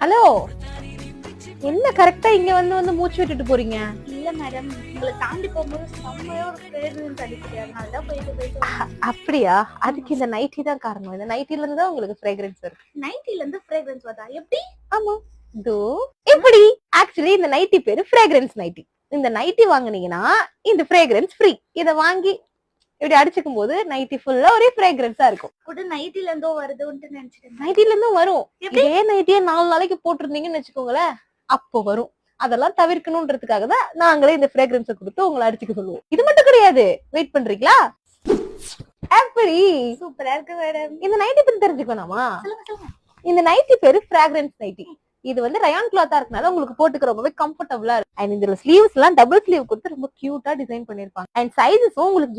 Hello, என்ன கரெக்டா இங்க வந்து மூச்சு விட்டுட்டு போறீங்க? இல்ல மேடம், உங்களை தாண்டி போகும்போது செம்மையா ஒரு ஃப்ரேக்ரன்ஸ் அடிக்குது. அதனாலதான் போயிட்டு அப்படியா? அதுக்கு இந்த நைட்டி தான் காரணம். இந்த நைட்டில இருந்து தான் உங்களுக்கு ஃப்ரேக்ரன்ஸ் வருது. நைட்டில இருந்து ஃப்ரேக்ரன்ஸ் வருதா? எப்படி? ஆமா. தோ எப்படி? ஆக்சுவலி இந்த நைட்டி பேரு ஃப்ரேக்ரன்ஸ் நைட்டி. இந்த நைட்டி வாங்குனீங்கன்னா இந்த ஃப்ரேக்ரன்ஸ் ஃப்ரீ. இத வாங்கி இப்படி அடிச்சுக்கும் போது நைட்டி ஃபுல்லா ஒரே ஃப்ரேக்ரன்ஸா இருக்கும். கூட நைட்டில இருந்தோ வருதுன்னு நினைச்சிட்டேன். நைட்டில இருந்தும் வரும். இதே நைட்டியே 4 நாளைக்கு போட்டிருந்தீங்கன்னு வச்சுக்கோங்களேன், அப்போ வரும். அதெல்லாம் தவிர்க்கணும்ன்றதுக்காக தான் நாங்களே இந்த ஃப்ரேக்ரன்ஸை கொடுத்து உங்களை அடிச்சுக்க சொல்லுவோம். இது மட்டும் கிடையாது. வெயிட் பண்றீங்களா? எப்படி? சூப்பரா இருக்கு மேடம். இந்த நைட்டி பத்தி தெரிஞ்சுக்கணுமா? சொல்லுங்க. இந்த நைட்டி பேரு ஃப்ராக்ரன்ஸ் நைட்டி. இது வந்து ரயான் கிளாத்தா இருக்கனால உங்களுக்கு போட்டுக்க ரொம்பவே கம்ஃபர்டபுளா இருக்கும். அண்ட் இதுல ஸ்லீவ்ஸ் எல்லாம் டபுள் ஸ்லீவ் கொடுத்து ரொம்ப கியூட்டா டிசைன் பண்ணிருப்பாங்க. அண்ட் சைஸஸும் உங்களுக்கு